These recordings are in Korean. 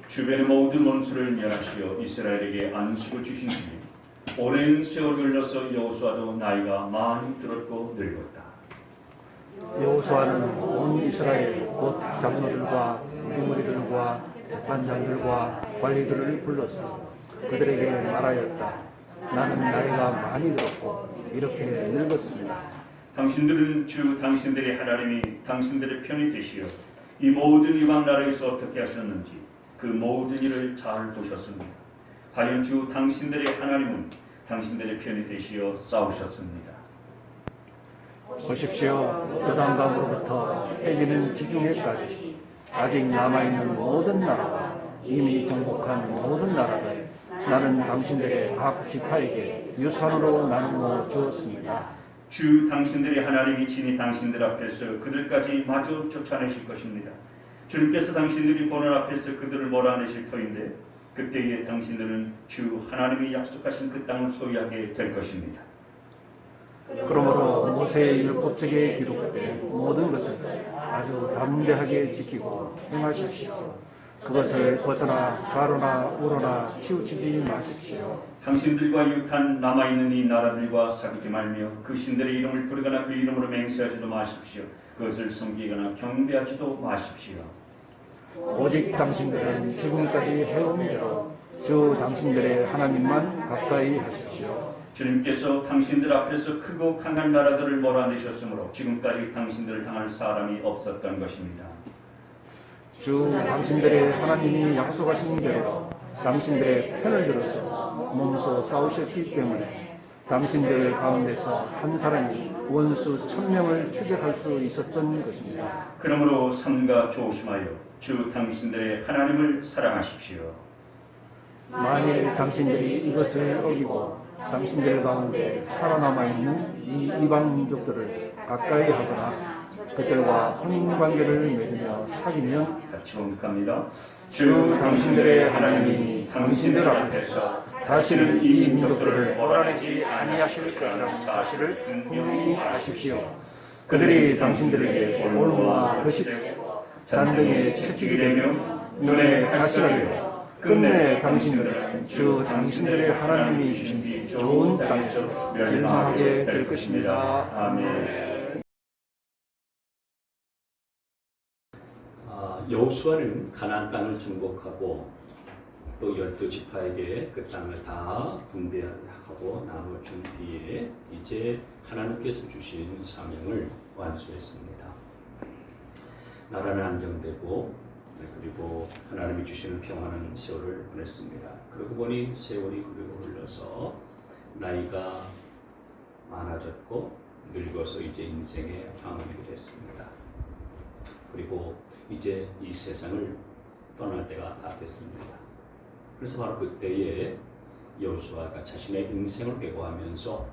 주변의 모든 원수를 멸하시어 이스라엘에게 안식을 주신 뒤에 오랜 세월이 흘러서 여호수아도 나이가 많이 들었고 늙었다. 여호수아는 온 이스라엘 곧 장로들과 우두머리들과 재판장들과 관리들을 불러서 그들에게 말하였다. 나는 나이가 많이 들었고 이렇게 늙었습니다. 당신들은 주 당신들의 하나님이 당신들의 편이 되시어 이 모든 이방 나라에서 어떻게 하셨는지 그 모든 일을 잘 보셨습니다. 과연 주 당신들의 하나님은 당신들의 편이 되시어 싸우셨습니다. 보십시오. 요단강으로부터 해지는 지중해까지 아직 남아있는 모든 나라와 이미 정복한 모든 나라를 나는 당신들의 각 지파에게 유산으로 나누어 주었습니다. 주 당신들의 하나님이 친히 당신들 앞에서 그들까지 마저 쫓아내실 것입니다. 주님께서 당신들이 보는 앞에서 그들을 몰아내실 터인데 그때에 당신들은 주 하나님이 약속하신 그 땅을 소유하게 될 것입니다. 그러므로 모세의 율법책에 기록된 모든 것을 아주 담대하게 지키고 행하십시오. 그것을 벗어나 좌로나 우로나 치우치지 마십시오. 당신들과 유탄 남아있는 이 나라들과 사귀지 말며 그 신들의 이름을 부르거나 그 이름으로 맹세하지도 마십시오. 그것을 섬기거나 경배하지도 마십시오. 오직 당신들은 지금까지 해온 대로 주 당신들의 하나님만 가까이 하십시오. 주님께서 당신들 앞에서 크고 강한 나라들을 몰아내셨으므로 지금까지 당신들을 당할 사람이 없었던 것입니다. 주 당신들의 하나님이 약속하신 대로 당신들의 편을 들어서 몸소 싸우셨기 때문에 당신들 가운데서 한 사람이 원수 1000명을 추격할 수 있었던 것입니다. 그러므로 삼가 조심하여 주 당신들의 하나님을 사랑하십시오. 만일 당신들이 이것을 어기고 당신들 가운데 살아남아있는 이 이방 민족들을 가까이 하거나 그들과 혼인관계를 맺으며 사귀면 같이 공격합니다. 주 당신들의 하나님이 당신들 앞에서 다시는 이 민족들을 몰아내지 아니하실 것이라는 사실을 분명히 아십시오. 그들이 당신들에게 올무와 덫이되고 잔등에 채찍이 되며 눈에 가시가 되고 끝내 당신들은 주 당신들의 하나님이 주신 좋은 땅에서 멸망하게 될 것입니다. 아멘. 여호수아는 가나안 땅을 정복하고 또 12지파에게 그 땅을 다 분배하고 나눠준 뒤에 이제 하나님께서 주신 사명을 완수했습니다. 나라는 안정되고 그리고 하나님이 주시는 평안한 세월을 보냈습니다. 그러고 보니 세월이 흘러서 나이가 많아졌고 늙어서 이제 인생의 방황이 됐습니다. 그리고 이제 이 세상을 떠날 때가 다 됐습니다. 그래서 바로 그때에 여호수아가 자신의 인생을 회고하면서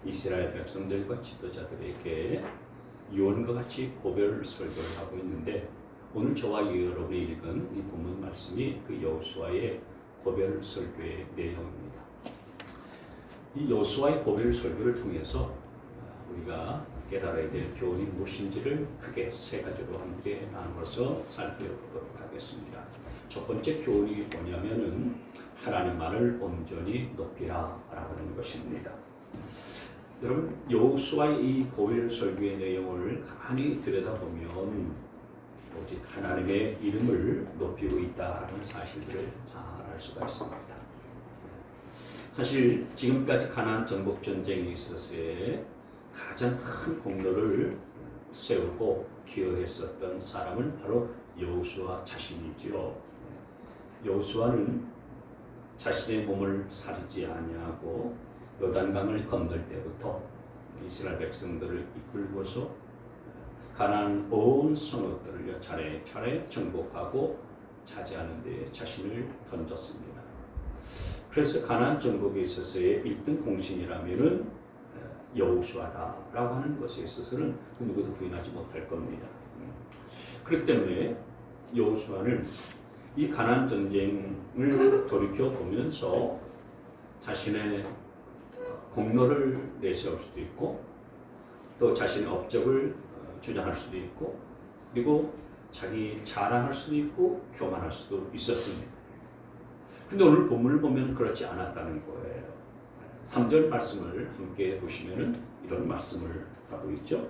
이스라엘 백성들과 지도자들에게 유언과 같이 고별 설교를 하고 있는데 오늘 저와 여러분이 읽은 이 본문 말씀이 그 여호수아의 고별 설교의 내용입니다. 이 여호수아의 고별 설교를 통해서 우리가 깨달아야 될 교훈이 무엇인지를 크게 세 가지로 함께 나눠서 살펴보도록 하겠습니다. 첫 번째 교훈이 뭐냐면은 하나님만을 온전히 높이라 라고 하는 것입니다. 여러분 여호수아의 이 고별 설교의 내용을 가만히 들여다보면 오직 하나님의 이름을 높이고 있다라는 사실들을 잘 알 수가 있습니다. 사실 지금까지 가나안 정복 전쟁에 있어서의 가장 큰 공로를 세우고 기여했었던 사람은 바로 여호수아 자신이지요. 여호수아는 자신의 몸을 사리지 아니하고 요단강을 건널 때부터 이스라엘 백성들을 이끌고서 가나안 온 성읍들을 차례차례 정복하고 차지하는 데 자신을 던졌습니다. 그래서 가나안 정복에 있어서의 1등 공신이라면은 여호수아다라고 하는 것에 있어서는 누구도 부인하지 못할 겁니다. 그렇기 때문에 여호수아는 이 가나안 전쟁을 돌이켜 보면서 자신의 공로를 내세울 수도 있고 또 자신의 업적을 주장할 수도 있고 그리고 자기 자랑할 수도 있고 교만할 수도 있었습니다. 근데 오늘 본문을 보면 그렇지 않았다는 거예요. 3절 말씀을 함께 보시면은 이런 말씀을 하고 있죠.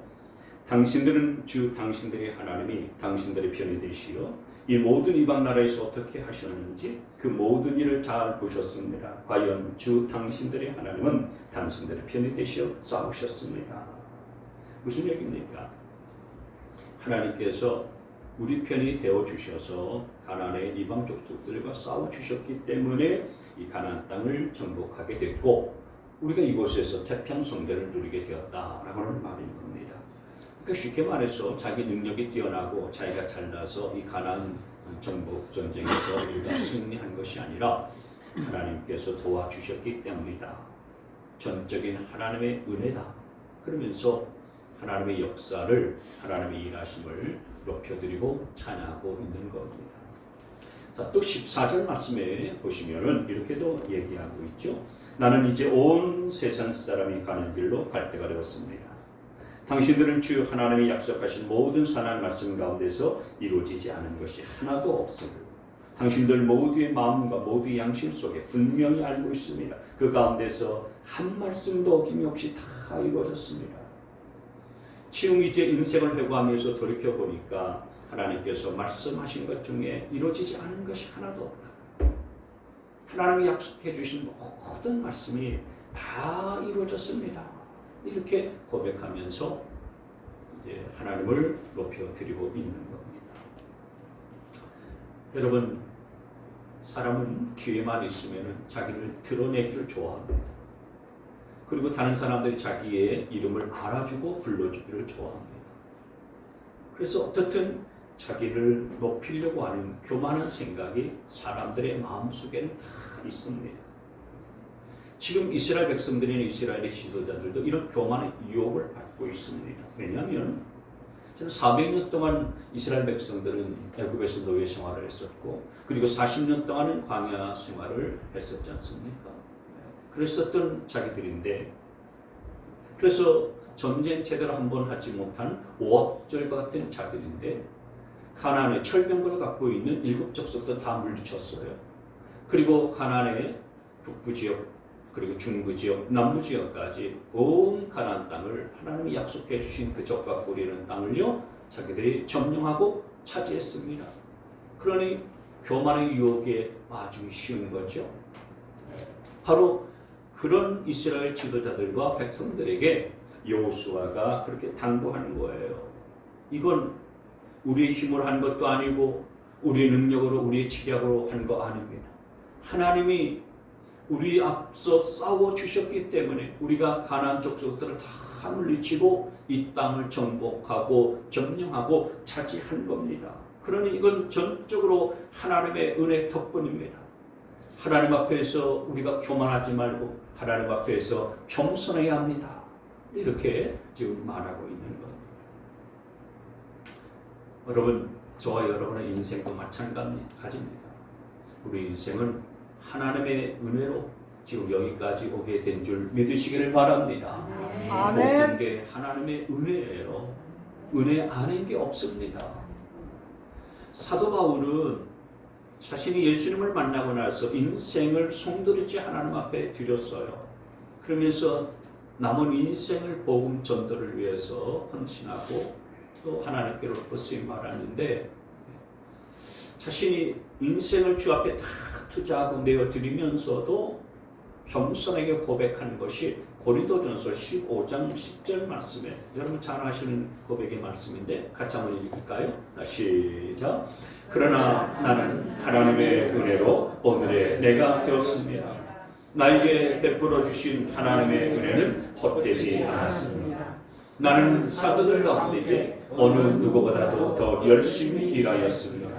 당신들은 주 당신들의 하나님이 당신들의 편이 되시어 이 모든 이방 나라에서 어떻게 하셨는지 그 모든 일을 잘 보셨습니다. 과연 주 당신들의 하나님은 당신들의 편이 되시어 싸우셨습니다. 무슨 얘기입니까? 하나님께서 우리 편이 되어 주셔서 가나안의 이방 족속들과 싸워 주셨기 때문에 이 가나안 땅을 정복하게 됐고 우리가 이곳에서 태평성대를 누리게 되었다라고 하는 말인 겁니다. 그러니까 쉽게 말해서 자기 능력이 뛰어나고 자기가 잘나서 이 가나안 정복 전쟁에서 우리가 승리한 것이 아니라 하나님께서 도와주셨기 때문이다. 전적인 하나님의 은혜다. 그러면서 하나님의 역사를 하나님의 일하심을 높여드리고 찬양하고 있는 겁니다. 자, 또 14절 말씀에 보시면은 이렇게도 얘기하고 있죠. 나는 이제 온 세상 사람이 가는 길로 갈 때가 되었습니다. 당신들은 주 하나님이 약속하신 모든 선한 말씀 가운데서 이루어지지 않은 것이 하나도 없습니다. 당신들 모두의 마음과 모두의 양심 속에 분명히 알고 있습니다. 그 가운데서 한 말씀도 어김없이 다 이루어졌습니다. 지금 이제 인생을 회고하면서 돌이켜보니까 하나님께서 말씀하신 것 중에 이루어지지 않은 것이 하나도 없다. 하나님이 약속해 주신 모든 말씀이 다 이루어졌습니다. 이렇게 고백하면서 이제 하나님을 높여드리고 있는 겁니다. 여러분, 사람은 기회만 있으면 자기를 드러내기를 좋아합니다. 그리고 다른 사람들이 자기의 이름을 알아주고 불러주기를 좋아합니다. 그래서 어떻든 자기를 높이려고 하는 교만한 생각이 사람들의 마음속에는 다 있습니다. 지금 이스라엘 백성들이나 이스라엘의 지도자들도 이런 교만의 유혹을 받고 있습니다. 왜냐하면 400년 동안 이스라엘 백성들은 애굽에서 노예 생활을 했었고 그리고 40년 동안은 광야 생활을 했었지 않습니까? 그랬었던 자기들인데 그래서 전쟁 제대로 한번 하지 못한 오합절과 같은 자들인데 가나안의 철병을 갖고 있는 7족속도 다 물리쳤어요. 그리고 가나안의 북부 지역 그리고 중부 지역, 남부 지역까지 온 가나안 땅을 하나님이 약속해 주신 그 적과 꿀이라는 땅을요 자기들이 점령하고 차지했습니다. 그러니 교만의 유혹에 빠지기 쉬운 거죠. 바로 그런 이스라엘 지도자들과 백성들에게 여호수아가 그렇게 당부하는 거예요. 이건 우리의 힘으로 한 것도 아니고 우리의 능력으로 우리의 치략으로 한 거 아닙니다. 하나님이 우리 앞서 싸워 주셨기 때문에 우리가 가나안 족속들을 다 물리치고 이 땅을 정복하고 점령하고 차지한 겁니다. 그러니 이건 전적으로 하나님의 은혜 덕분입니다. 하나님 앞에서 우리가 교만하지 말고 하나님 앞에서 겸손해야 합니다. 이렇게 지금 말하고 있는 겁니다. 여러분, 저와 여러분의 인생도 마찬가지입니다. 우리 인생은 하나님의 은혜로 지금 여기까지 오게 된 줄 믿으시기를 바랍니다. 아멘. 모든 게 하나님의 은혜예요. 은혜 아닌 게 없습니다. 사도 바울은 자신이 예수님을 만나고 나서 인생을 송두리째 하나님 앞에 드렸어요. 그러면서 남은 인생을 복음 전도를 위해서 헌신하고 또 하나님께로부터 쓰임 받았는데 자신이 인생을 주 앞에 다 투자하고 내어드리면서도 겸손하게 고백한 것이 고린도전서 15장 10절 말씀에 여러분 잘 아시는 고백의 말씀인데 같이 한번 읽을까요? 시작. 그러나 나는 하나님의 은혜로 오늘의 내가 되었습니다. 나에게 베풀어 주신 하나님의 은혜는 헛되지 않았습니다. 나는 사도들 가운데 어느 누구보다도 더 열심히 일하였습니다.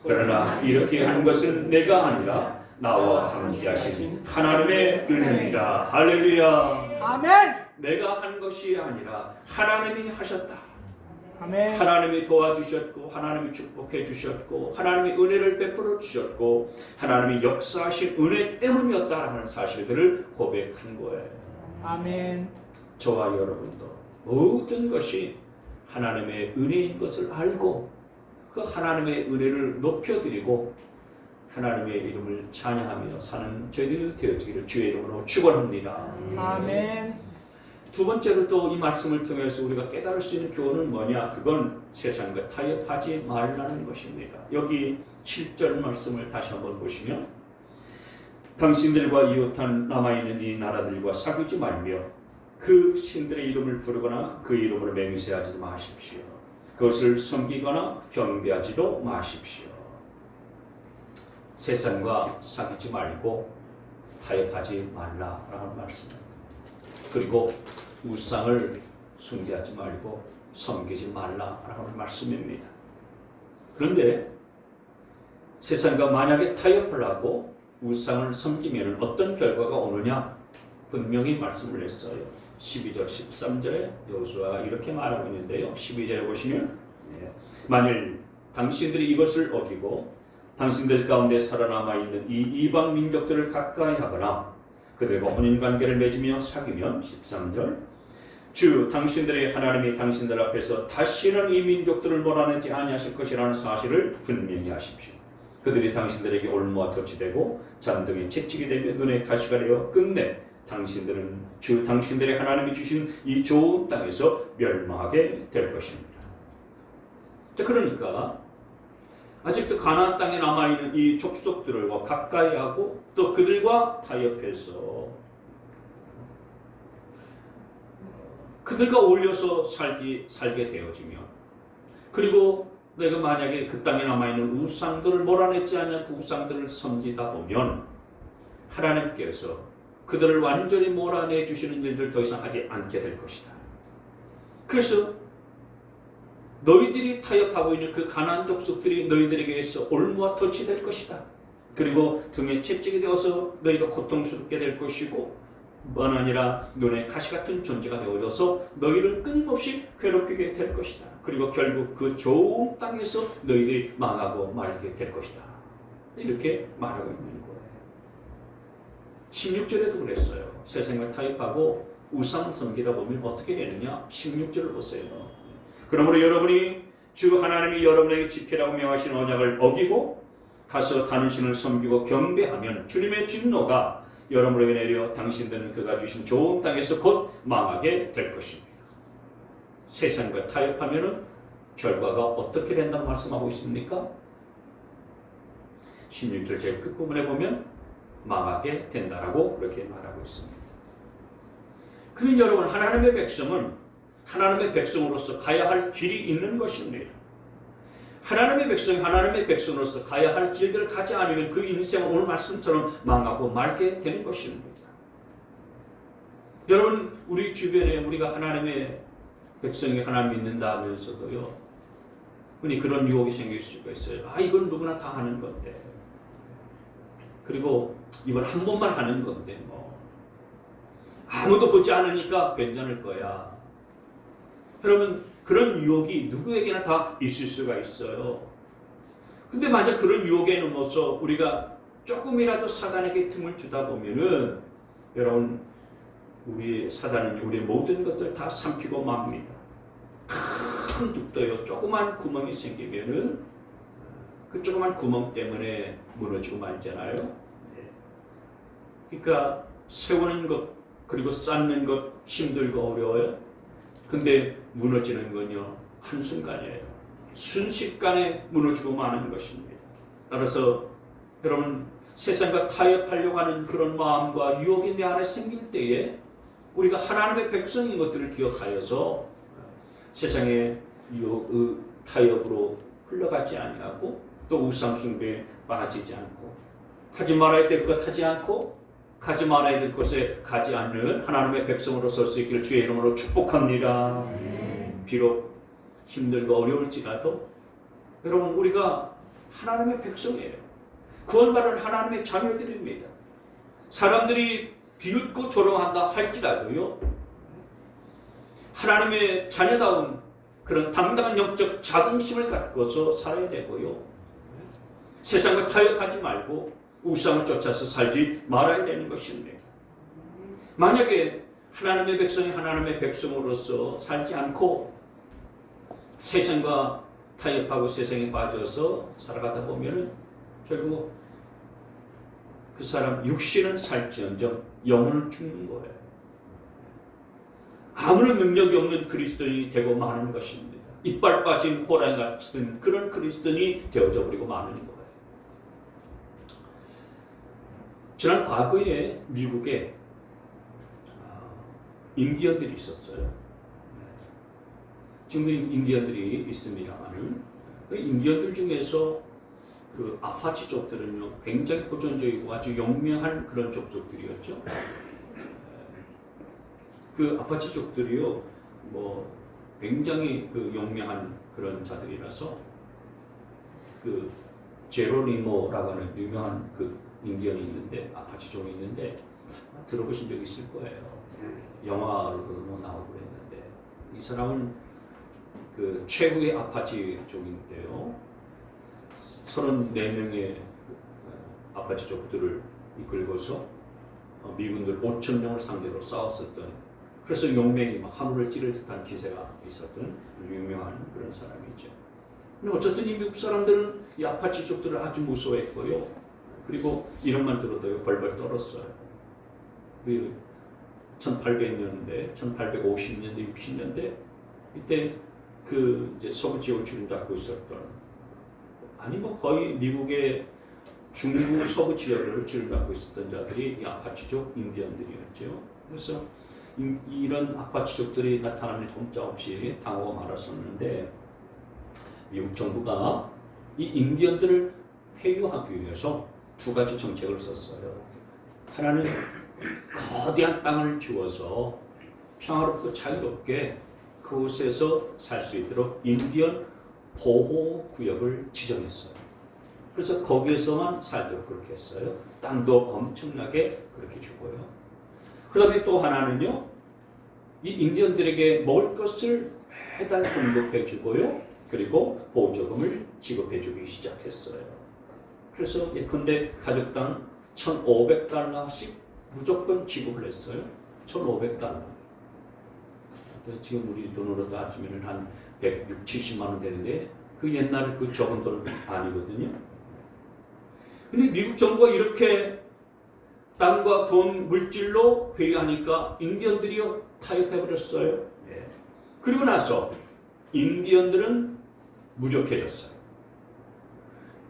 그러나 이렇게 하는 것은 내가 아니라 나와 함께 하신 하나님의 은혜입니다. 할렐루야. 아멘. 내가 한 것이 아니라 하나님이 하셨다. 아멘. 하나님이 도와주셨고 하나님이 축복해 주셨고 하나님이 은혜를 베풀어 주셨고 하나님이 역사하신 은혜 때문이었다라는 사실들을 고백한 거예요. 아멘. 저와 여러분도 모든 것이 하나님의 은혜인 것을 알고 그 하나님의 은혜를 높여드리고 하나님의 이름을 찬양하며 사는 저희들이 되어지기를 주의 이름으로 축원합니다. 아멘. 두 번째로 또 이 말씀을 통해서 우리가 깨달을 수 있는 교훈은 뭐냐? 그건 세상과 타협하지 말라는 것입니다. 여기 7절 말씀을 다시 한번 보시면 당신들과 이웃한 남아있는 이 나라들과 사귀지 말며 그 신들의 이름을 부르거나 그 이름으로 맹세하지도 마십시오. 그것을 섬기거나 경배하지도 마십시오. 세상과 사귀지 말고 타협하지 말라라는 말씀입니다. 그리고 우상을 숭배하지 말고 섬기지 말라라는 말씀입니다. 그런데 세상과 만약에 타협을 하고 우상을 섬기면 어떤 결과가 오느냐? 분명히 말씀을 했어요. 12절, 13절에 여호수아가 이렇게 말하고 있는데요. 12절에 보시면 만일 당신들이 이것을 어기고 당신들 가운데 살아남아 있는 이 이방 민족들을 가까이 하거나 그들과 혼인관계를 맺으며 사귀면 13절 주 당신들의 하나님이 당신들 앞에서 다시는 이 민족들을 몰아내지 아니하실 것이라는 사실을 분명히 하십시오. 그들이 당신들에게 올무와 덫이 되고 잔등에 채찍이 되며 눈에 가시가 되어 끝내 당신들은 주 당신들의 하나님이 주신 이 좋은 땅에서 멸망하게 될 것입니다. 그러니까 아직도 가나안 땅에 남아있는 이 족속들과 가까이 하고 또 그들과 타협해서 그들과 어울려서 살게 되어지면 그리고 내가 만약에 그 땅에 남아있는 우상들을 몰아내지 않는 그 우상들을 섬기다 보면 하나님께서 그들을 완전히 몰아내 주시는 일들 더 이상 하지 않게 될 것이다. 그래서 너희들이 타협하고 있는 그 가나안 족속들이 너희들에게서 올무와 덫이 될 것이다. 그리고 등에 채찍이 되어서 너희가 고통스럽게 될 것이고 뿐 아니라 눈에 가시 같은 존재가 되어져서 너희를 끊임없이 괴롭히게 될 것이다. 그리고 결국 그 좋은 땅에서 너희들이 망하고 말게 될 것이다. 이렇게 말하고 있는 거예요. 16절에도 그랬어요. 세상과 타협하고 우상 섬기다 보면 어떻게 되느냐? 16절을 보세요. 그러므로 여러분이 주 하나님이 여러분에게 지키라고 명하신 언약을 어기고 가서 다른 신을 섬기고 경배하면 주님의 진노가 여러분에게 내려 당신들은 그가 주신 좋은 땅에서 곧 망하게 될 것입니다. 세상과 타협하면 결과가 어떻게 된다고 말씀하고 있습니까? 16절 제일 끝부분에 보면 망하게 된다라고 그렇게 말하고 있습니다. 그럼 여러분 하나님의 백성은 하나님의 백성으로서 가야 할 길이 있는 것입니다. 하나님의 백성이 하나님의 백성으로서 가야 할 길들을 가지 않으면 그 인생은 오늘 말씀처럼 망하고 말게 되는 것입니다. 여러분 우리 주변에 우리가 하나님의 백성이 하나님 믿는다 하면서도요 흔히 그런 유혹이 생길 수가 있어요. 이건 누구나 다 하는 건데 그리고 이건 한 번만 하는 건데 뭐 아무도 보지 않으니까 괜찮을 거야. 여러분 그런 유혹이 누구에게나 다 있을 수가 있어요. 근데 만약 그런 유혹에 넘어서 우리가 조금이라도 사단에게 틈을 주다 보면은 여러분 우리 사단은 우리의 모든 것들 다 삼키고 맙니다. 큰 뚝도요 조그만 구멍이 생기면은 그 조그만 구멍 때문에 무너지고 말잖아요. 그러니까 세우는 것 그리고 쌓는 것 힘들고 어려워요. 근데 무너지는 건요 한순간이에요. 순식간에 무너지고 마는 것입니다. 따라서 여러분 세상과 타협하려고 하는 그런 마음과 유혹이 내 안에 생길 때에 우리가 하나님의 백성인 것들을 기억하여서 세상의 타협으로 흘러가지 아니하고 또 우상 숭배에 빠지지 않고 하지 말아야 될 것 하지 않고 가지 말아야 될 곳에 가지 않는 하나님의 백성으로 설 수 있기를 주의 이름으로 축복합니다. 비록 힘들고 어려울지라도 여러분 우리가 하나님의 백성이에요. 구원받은 하나님의 자녀들입니다. 사람들이 비웃고 조롱한다 할지라도요 하나님의 자녀다운 그런 당당한 영적 자긍심을 갖고서 살아야 되고요 세상과 타협하지 말고 우상을 쫓아서 살지 말아야 되는 것입니다. 만약에 하나님의 백성이 하나님의 백성으로서 살지 않고 세상과 타협하고 세상에 빠져서 살아가다 보면은 결국 그 사람 육신은 살지언정 영혼은 죽는 거예요. 아무런 능력이 없는 그리스도인이 되고 마는 것입니다. 이빨 빠진 호랑이 같은 그런 그리스도인이 되어져 버리고 마는 거예요. 지난 과거에 미국에 인디언들이 있었어요. 지금 인디언들이 있습니다만은 그 인디언들 중에서 그 아파치족들은요 굉장히 호전적이고 아주 영명한 그런 족속들이었죠. 그 아파치족들이요 뭐 굉장히 그 영명한 그런 자들이라서 그 제로니모라고 하는 유명한 그 인디언이 있는데 아파치족이 있는데 들어보신 적 있을 거예요. 영화로도 뭐 나오고 그랬는데 이 사람은 그 최후의 아파치족인데요. 34명의 아파치족들을 이끌고서 미군들 5,000명을 상대로 싸웠었던 그래서 용맹이 막 하늘을 찌를 듯한 기세가 있었던 유명한 그런 사람이죠. 근데 어쨌든 이 미국 사람들은 이 아파치족들을 아주 무서워했고요. 그리고 이름만 들어도요 벌벌 떨었어요. 그리고 1800년대, 1850년대, 60년대 이때 그 이제 서부 지역을 주름잡고 있었던 아니 뭐 거의 미국의 중부 서부 지역을 주름잡고 있었던 자들이 이 아파치족 인디언들이었죠. 그래서 이런 아파치족들이 나타나면 꼼짝없이 당하고 말았었는데 미국 정부가 이 인디언들을 회유하기 위해서 두 가지 정책을 썼어요. 하나는 거대한 땅을 주어서 평화롭고 자유롭게 그곳에서 살 수 있도록 인디언 보호구역을 지정했어요. 그래서 거기에서만 살도록 그렇게 했어요. 땅도 엄청나게 그렇게 주고요. 그 다음에 또 하나는요. 이 인디언들에게 먹을 것을 매달 공급해 주고요. 그리고 보조금을 지급해 주기 시작했어요. 그래서 예컨대 가족당 $1,500씩 무조건 지급을 했어요. $1,500. 지금 우리 돈으로 따지면 한 160, 70만 원 되는데 그 옛날 그 적은 돈 아니거든요. 근데 미국 정부가 이렇게 땅과 돈, 물질로 회유하니까 인디언들이요 타협해버렸어요. 그리고 나서 인디언들은 무력해졌어요.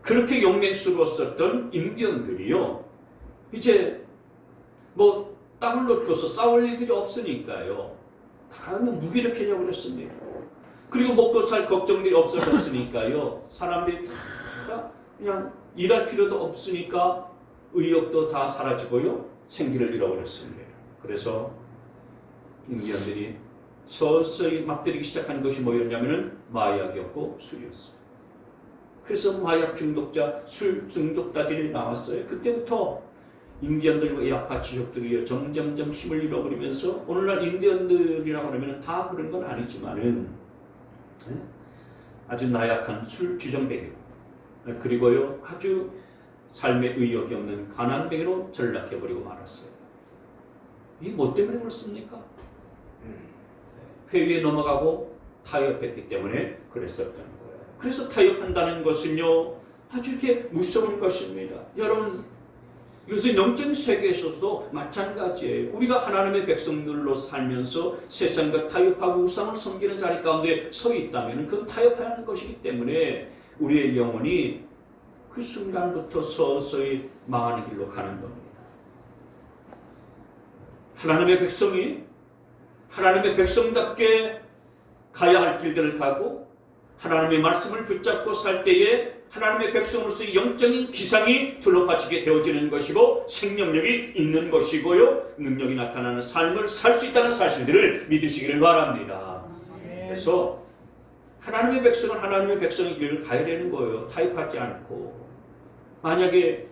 그렇게 용맹스러웠었던 인디언들이요 이제 뭐 땅을 놓고서 싸울 일들이 없으니까요 다 무기력해져 버렸습니다. 그리고 먹고 살 걱정들이 없어졌으니까요 사람들이 다 그냥 일할 필요도 없으니까 의욕도 다 사라지고요 생기를 잃어버렸습니다. 그래서 인디언들이 서서히 막들이기 시작한 것이 뭐였냐면은 마약이었고 술이었어요. 그래서 마약 중독자, 술 중독자들이 나왔어요. 그때부터 인디언들과 이 아파치족들이 점점점 힘을 잃어버리면서 오늘날 인디언들이라고 하면 다 그런 건 아니지만은 아주 나약한 술 주정뱅이 그리고요 아주 삶의 의욕이 없는 가난뱅이로 전락해버리고 말았어요. 이게 뭐 때문에 그렇습니까? 회의에 넘어가고 타협했기 때문에 그랬었던 거예요. 그래서 타협한다는 것은요 아주 이렇게 무서운 것입니다. 여러분 이것은 영적 세계에서도 마찬가지예요. 우리가 하나님의 백성들로 살면서 세상과 타협하고 우상을 섬기는 자리 가운데 서 있다면 그건 타협하는 것이기 때문에 우리의 영혼이 그 순간부터 서서히 망하는 길로 가는 겁니다. 하나님의 백성이 하나님의 백성답게 가야 할 길들을 가고 하나님의 말씀을 붙잡고 살 때에 하나님의 백성으로서의 영적인 기상이 둘러바치게 되어지는 것이고 생명력이 있는 것이고요 능력이 나타나는 삶을 살 수 있다는 사실들을 믿으시기를 바랍니다. 그래서 하나님의 백성은 하나님의 백성의 길을 가야 되는 거예요. 타협하지 않고 만약에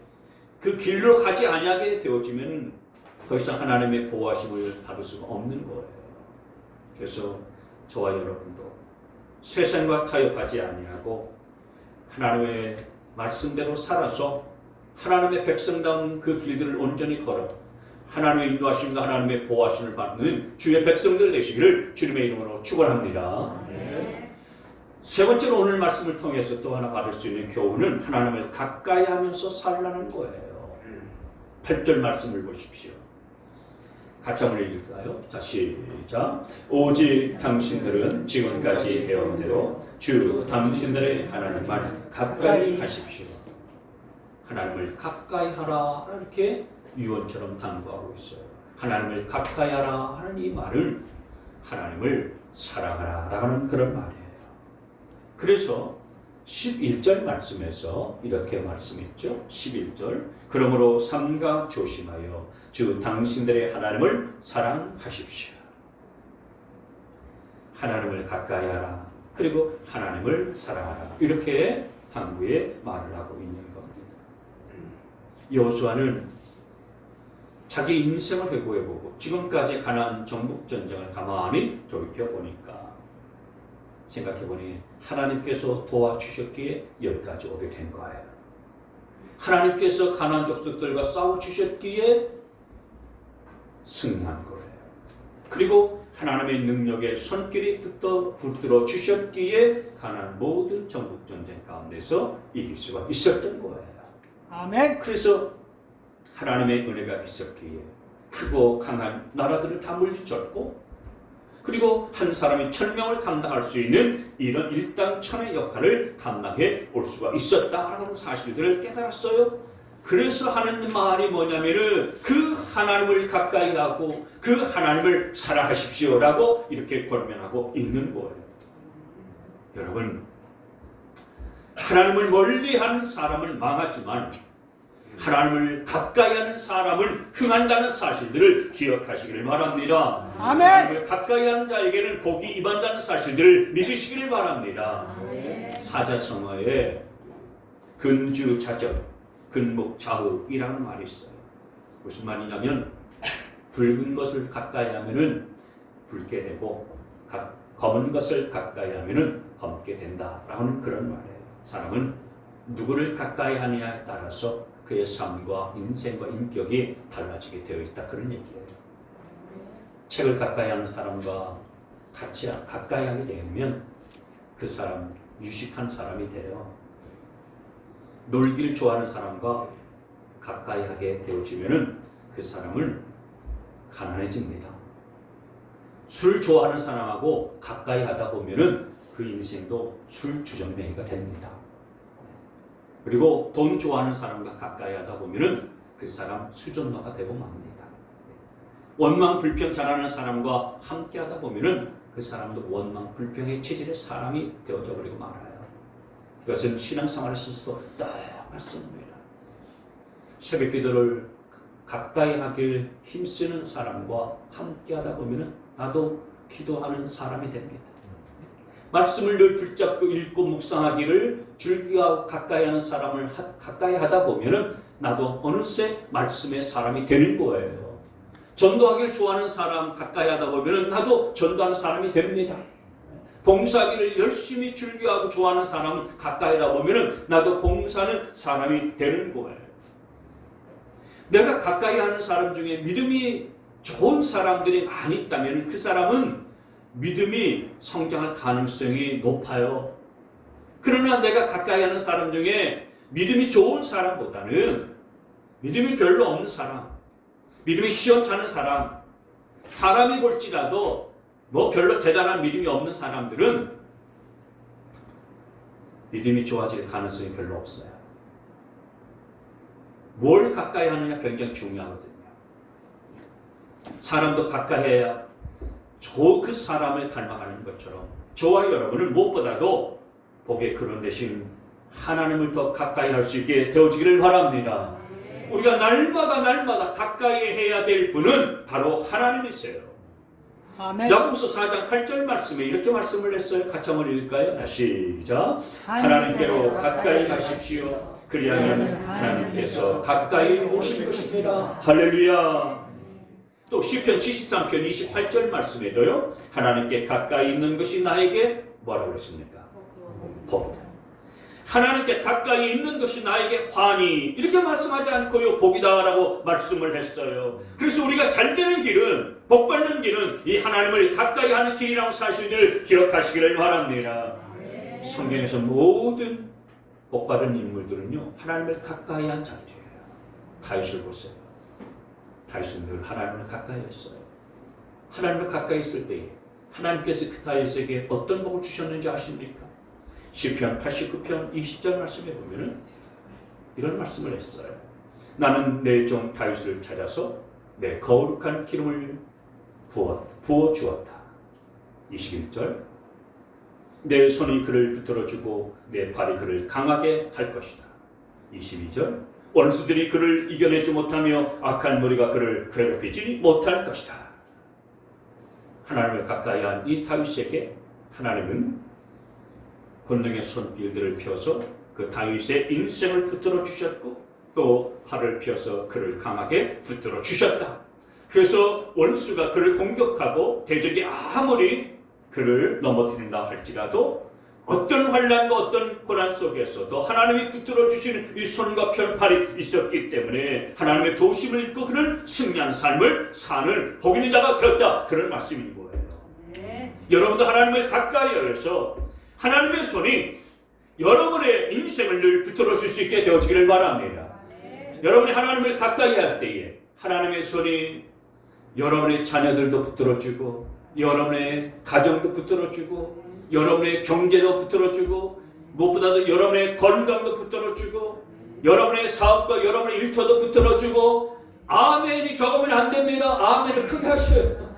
그 길로 가지 아니하게 되어지면 더 이상 하나님의 보호하심을 받을 수가 없는 거예요. 그래서 저와 여러분도 세상과 타협하지 아니하고 하나님의 말씀대로 살아서 하나님의 백성다운 그 길들을 온전히 걸어 하나님의 인도하심과 하나님의 보호하심을 받는 주의 백성들 되시기를 주님의 이름으로 축원합니다. 세 번째로 오늘 말씀을 통해서 또 하나 받을 수 있는 교훈은 하나님을 가까이 하면서 살라는 거예요. 8절 말씀을 보십시오. 같이 한번 읽을까요? 자, 시작. 오직 당신들은 지금까지 해온 대로 주 당신들의 하나님만 가까이 하십시오. 하나님을 가까이 하라 이렇게 유언처럼 당부하고 있어요. 하나님을 가까이 하라 하는 이 말은 하나님을 사랑하라 라는 그런 말이에요. 그래서 11절 말씀에서 이렇게 말씀했죠. 11절 그러므로 삼가 조심하여 주 당신들의 하나님을 사랑하십시오. 하나님을 가까이 하라. 그리고 하나님을 사랑하라. 이렇게 당부의 말을 하고 있는 겁니다. 여호수아는 자기 인생을 회고해보고 지금까지 가나안 정복 전쟁을 가만히 돌이켜보니까 생각해보니 하나님께서 도와주셨기에 여기까지 오게 된 거예요. 하나님께서 가나안 족속들과 싸워주셨기에 승리한 거예요. 그리고 하나님의 능력에 손길이 붙들어 주셨기에 가나안 모든 정복 전쟁 가운데서 이길 수가 있었던 거예요. 아멘. 그래서 하나님의 은혜가 있었기에 크고 강한 나라들을 다 물리쳤고 그리고 한 사람이 1000명을 감당할 수 있는 이런 일당천의 역할을 감당해 올 수가 있었다라는 사실들을 깨달았어요. 그래서 하는 말이 뭐냐면은 그 하나님을 가까이 하고 그 하나님을 사랑하십시오라고 이렇게 권면하고 있는 거예요. 여러분, 하나님을 멀리하는 사람은 망하지만 하나님을 가까이 하는 사람은 흥한다는 사실들을 기억하시기를 바랍니다. 아멘. 하나님을 가까이 하는 자에게는 복이 임한다는 사실들을 믿으시기를 바랍니다. 사자성어에 근주자적, 근목자흑이라는 말이 있어요. 무슨 말이냐면 붉은 것을 가까이 하면은 붉게 되고 검은 것을 가까이 하면은 검게 된다라는 그런 말이에요. 사람은 누구를 가까이 하느냐에 따라서 그의 삶과 인생과 인격이 달라지게 되어 있다 그런 얘기예요. 책을 가까이 하는 사람과 같이 가까이 하게 되면 그 사람 유식한 사람이 돼요. 놀기를 좋아하는 사람과 가까이 하게 되어지면은 그 사람은 가난해집니다. 술 좋아하는 사람하고 가까이 하다 보면은 그 인생도 술 주정뱅이가 됩니다. 그리고 돈 좋아하는 사람과 가까이 하다 보면은 그 사람 수전노가 되고 맙니다. 원망 불평 잘하는 사람과 함께 하다 보면은 그 사람도 원망 불평의 체질의 사람이 되어져 버리고 말아요. 이것은 신앙생활에 있어서도 똑같습니다. 새벽 기도를 가까이 하길 힘쓰는 사람과 함께 하다 보면은 나도 기도하는 사람이 됩니다. 말씀을 늘 붙잡고 읽고 묵상하기를 즐기하고 가까이 하는 사람을 가까이 하다 보면은 나도 어느새 말씀의 사람이 되는 거예요. 전도하기를 좋아하는 사람 가까이 하다 보면은 나도 전도하는 사람이 됩니다. 봉사하기를 열심히 즐겨하고 좋아하는 사람은 가까이 하다 보면은 나도 봉사하는 사람이 되는 거예요. 내가 가까이 하는 사람 중에 믿음이 좋은 사람들이 많이 있다면 그 사람은 믿음이 성장할 가능성이 높아요. 그러나 내가 가까이 하는 사람 중에 믿음이 좋은 사람보다는 믿음이 별로 없는 사람, 믿음이 시원찮은 사람, 사람이 볼지라도 뭐 별로 대단한 믿음이 없는 사람들은 믿음이 좋아질 가능성이 별로 없어요. 뭘 가까이 하느냐 굉장히 중요하거든요. 사람도 가까이 해야 그 사람을 닮아가는 것처럼 저와 여러분은 무엇보다도 복의 근원 되신 하나님을 더 가까이 할 수 있게 되어지기를 바랍니다. 우리가 날마다 가까이 해야 될 분은 바로 하나님이세요. 아멘. 야고보서 4장 8절 말씀에 이렇게 말씀을 했어요. 같이 한번 읽을까요? 시작. 하나님께로 가까이 가십시오. 그리하면 하나님께서 가까이 오실 것입니다. 할렐루야. 또 시편 73편 28절 말씀에도요. 하나님께 가까이 있는 것이 나에게 뭐라고 했습니까? 복이다. 하나님께 가까이 있는 것이 나에게 환희 이렇게 말씀하지 않고요. 복이다라고 말씀을 했어요. 그래서 우리가 잘 되는 길은 복받는 길은 이 하나님을 가까이 하는 길이라는 사실을 기억하시기를 바랍니다. 성경에서 모든 복받은 인물들은요 하나님을 가까이 한 자들이에요. 다윗을 보세요. 다윗은 늘 하나님을 가까이 했어요. 하나님을 가까이 있을 때에 하나님께서 그 다윗에게 어떤 복을 주셨는지 아십니까? 시편 89편 20절 말씀에 보면은 이런 말씀을 했어요. 나는 내 종 다윗을 찾아서 내 거룩한 기름을 부어 주었다. 21절 내 손이 그를 붙들어주고 내 발이 그를 강하게 할 것이다. 22절 원수들이 그를 이겨내지 못하며 악한 무리가 그를 괴롭히지 못할 것이다. 하나님을 가까이 한 이 다윗에게 하나님은 권능의 손길들을 펴서 그 다윗의 인생을 붙들어 주셨고 또 팔을 펴서 그를 강하게 붙들어 주셨다. 그래서 원수가 그를 공격하고 대적이 아무리 그를 넘어뜨린다 할지라도 어떤 환난과 어떤 고난 속에서도 하나님이 붙들어 주시는 이 손과 팔이 있었기 때문에 하나님의 도심을 입고 그는 승리하는 삶을 사는 복 있는 자가 되었다. 그런 말씀인 거예요. 여러분도 하나님을 가까이 해서 하나님의 손이 여러분의 인생을 늘 붙들어 줄 수 있게 되어지기를 바랍니다. 여러분이 하나님을 가까이 할 때에 하나님의 손이 여러분의 자녀들도 붙들어주고 여러분의 가정도 붙들어주고 여러분의 경제도 붙들어주고 무엇보다도 여러분의 건강도 붙들어주고 여러분의 사업과 여러분의 일터도 붙들어주고 아멘이 적으면 안 됩니다. 아멘을 크게 하셔요.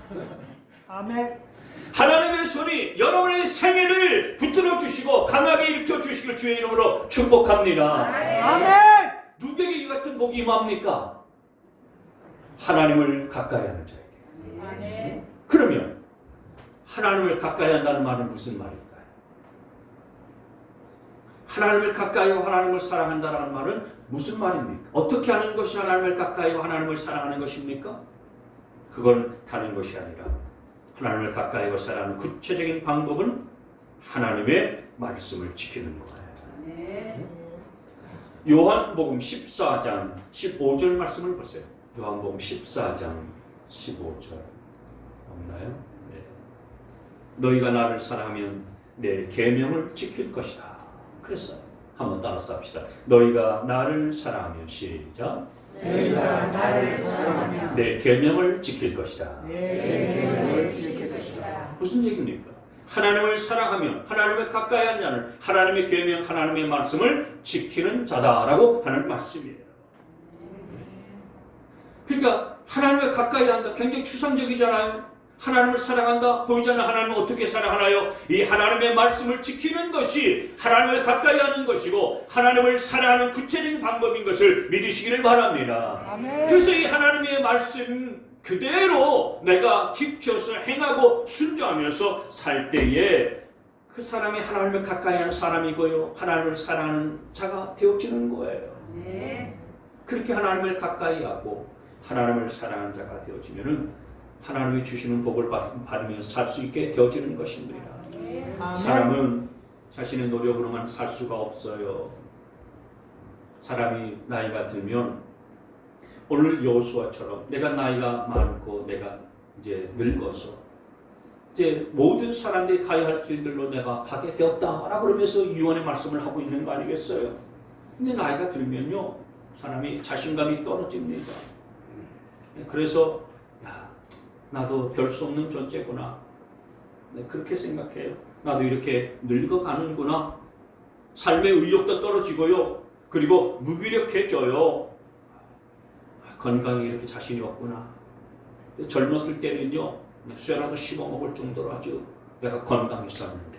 아멘. 하나님의 손이 여러분의 생애를 붙들어 주시고 강하게 일으켜 주시길 주의 이름으로 축복합니다. 아멘. 누구에게 이 같은 복이 임합니까? 하나님을 가까이 하는 자에게. 그러면 하나님을 가까이 한다는 말은 무슨 말일까요? 하나님을 가까이하고 하나님을 사랑한다는 말은 무슨 말입니까? 어떻게 하는 것이 하나님을 가까이하고 하나님을 사랑하는 것입니까? 그건 다른 것이 아니라 하나님을 가까이하고 사랑하는 구체적인 방법은 하나님의 말씀을 지키는 거예요. 요한복음 14장 15절 말씀을 보세요. 요한복음 14장 15절 없나요? 네. 너희가 나를 사랑하면 내 계명을 지킬 것이다. 그랬어요. 한번 따라서 합시다. 너희가 나를 사랑하면 시작. 너희가 나를 사랑하면 내 계명을 지킬 것이다. 내 계명을 지킬 것이다. 무슨 얘기입니까? 하나님을 사랑하면 하나님을 가까이 하는 자는 하나님의 계명, 하나님의 말씀을 지키는 자다라고 하는 말씀이에요. 그러니까 하나님을 가까이 한다. 굉장히 추상적이잖아요. 하나님을 사랑한다. 보이잖아요. 하나님을 어떻게 사랑하나요? 이 하나님의 말씀을 지키는 것이 하나님을 가까이 하는 것이고 하나님을 사랑하는 구체적인 방법인 것을 믿으시기를 바랍니다. 아멘. 그래서 이 하나님의 말씀 그대로 내가 지켜서 행하고 순종하면서 살 때에 그 사람이 하나님을 가까이 하는 사람이고요. 하나님을 사랑하는 자가 되어지는 거예요. 그렇게 하나님을 가까이 하고 하나님을 사랑하는 자가 되어지면은 하나님이 주시는 복을 받으며 살 수 있게 되어지는 것입니다. 아멘. 사람은 자신의 노력으로만 살 수가 없어요. 사람이 나이가 들면 오늘 여호수아처럼 내가 나이가 많고 내가 이제 늙어서 이제 모든 사람들이 가야 할 길들로 내가 가게 되었다라고 그러면서 유언의 말씀을 하고 있는 거 아니겠어요? 근데 나이가 들면요 사람이 자신감이 떨어집니다. 그래서 야, 나도 별 수 없는 존재구나. 네, 그렇게 생각해요. 나도 이렇게 늙어가는구나. 삶의 의욕도 떨어지고요. 그리고 무기력해져요. 건강에 이렇게 자신이 없구나. 젊었을 때는요, 쇠라도 씹어먹을 정도로 아주 내가 건강했었는데.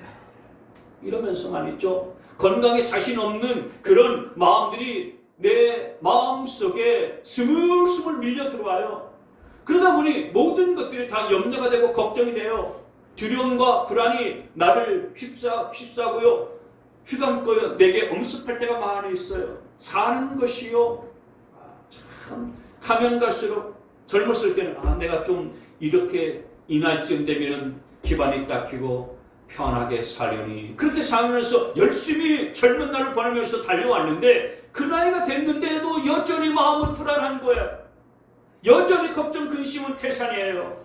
이러면서 말이죠. 건강에 자신 없는 그런 마음들이 내 마음속에 스물스물 밀려 들어와요. 그러다 보니 모든 것들이 다 염려가 되고 걱정이 돼요. 두려움과 불안이 나를 휩싸고요. 휘감고요. 내게 엄습할 때가 많이 있어요. 사는 것이요. 참 가면 갈수록 젊었을 때는 내가 좀 이렇게 이 나이쯤 되면은 기반이 닦이고 편하게 살려니 그렇게 살면서 열심히 젊은 날을 보내면서 달려왔는데 그 나이가 됐는데도 여전히 마음은 불안한 거야. 여전히 걱정 근심은 태산이에요.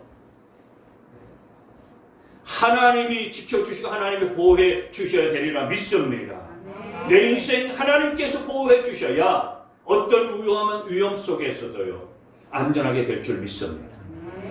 하나님이 지켜주시고 하나님이 보호해 주셔야 되리라 믿습니다. 내 인생 하나님께서 보호해 주셔야 어떤 위험 속에서도요 안전하게 될 줄 믿습니다.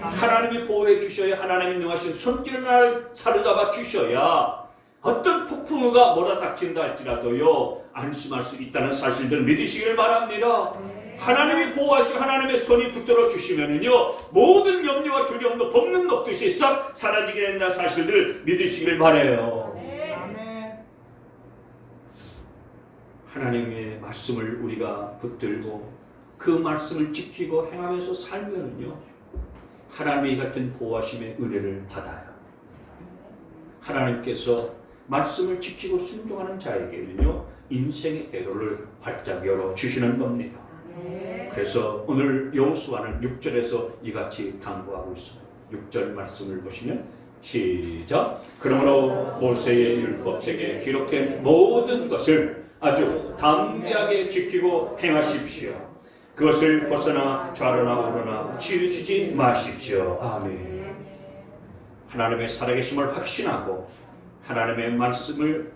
하나님이 보호해 주셔야 하나님이 능하신 손길을 나를 사로잡아 주셔야 어떤 폭풍우가 몰아닥친다 할지라도요 안심할 수 있다는 사실들 믿으시길 바랍니다. 하나님이 보호하시고 하나님의 손이 붙들어 주시면은요 모든 염려와 두려움도 볶는 녹듯이 싹 사라지게 된다는 사실들 믿으시길 바라요. 아멘. 하나님의 말씀을 우리가 붙들고 그 말씀을 지키고 행하면서 살면은요 하나님의 이 같은 보호하심의 은혜를 받아요. 하나님께서 말씀을 지키고 순종하는 자에게는요 인생의 대로를 활짝 열어주시는 겁니다. 그래서 오늘 여호수아는 6절에서 이같이 당부하고 있습니다. 6절 말씀을 보시면 시작. 그러므로 모세의 율법책에 기록된 모든 것을 아주 담대하게 지키고 행하십시오. 그것을 벗어나 좌로나 우로나 치우치지 마십시오. 아멘. 하나님의 살아계심을 확신하고 하나님의 말씀을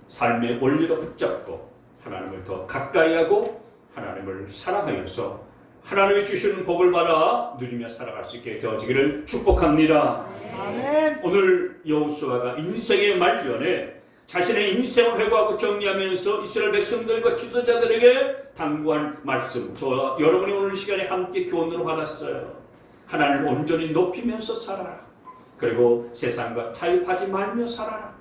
삶의 원리로 붙잡고 하나님을 더 가까이 하고 하나님을 사랑하여서 하나님이 주시는 복을 받아 누리며 살아갈 수 있게 되어지기를 축복합니다. 아멘. 오늘 여호수아가 인생의 말년에 자신의 인생을 회고하고 정리하면서 이스라엘 백성들과 지도자들에게 당부한 말씀, 저와 여러분이 오늘 시간에 함께 교훈으로 받았어요. 하나님을 온전히 높이면서 살아라. 그리고 세상과 타협하지 말며 살아라.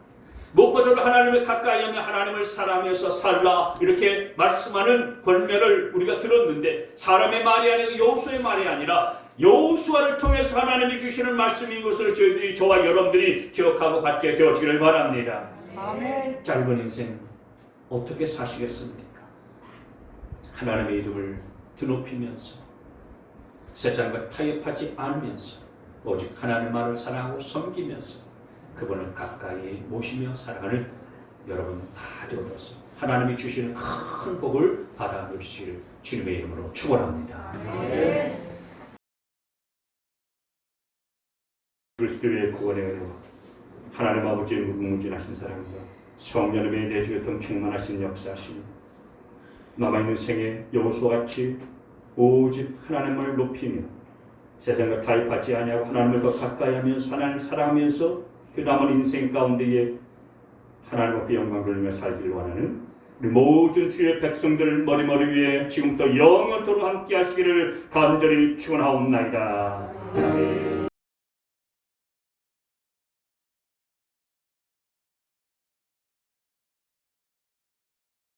무엇보다도 하나님을 가까이 하며 하나님을 사랑하면서 살라. 이렇게 말씀하는 권면을 우리가 들었는데 사람의 말이 아니고 여호수아의 말이 아니라 여호수아를 통해서 하나님이 주시는 말씀인 것을 저희들이 저와 여러분들이 기억하고 받게 되어지기를 바랍니다. 아멘. 짧은 인생 어떻게 사시겠습니까? 하나님의 이름을 드높이면서 세상과 타협하지 않으면서 오직 하나님의 말을 사랑하고 섬기면서 그분을 가까이 모시며 살아가는 여러분 다 되어서 하나님이 주시는 큰 복을 받아 누리시기를 주님의 이름으로 축원합니다. 그리스도의 구원의 은혜와 하나님 아버지의 무궁무진하신 사랑과 성령님의 내주였던 충만하신 역사하심 남아있는 생에 여호수아같이 오직 하나님을 높이며 세상과 타협하지 아니하고 하나님을 더 가까이 하면서 하나님을 사랑하면서 그 남은 인생 가운데에 하나님 앞에 영광 돌리며 살기를 원하는 우리 모든 주의 백성들 머리머리 위에 지금부터 영원토록 함께 하시기를 간절히 축원하옵나이다. 아멘.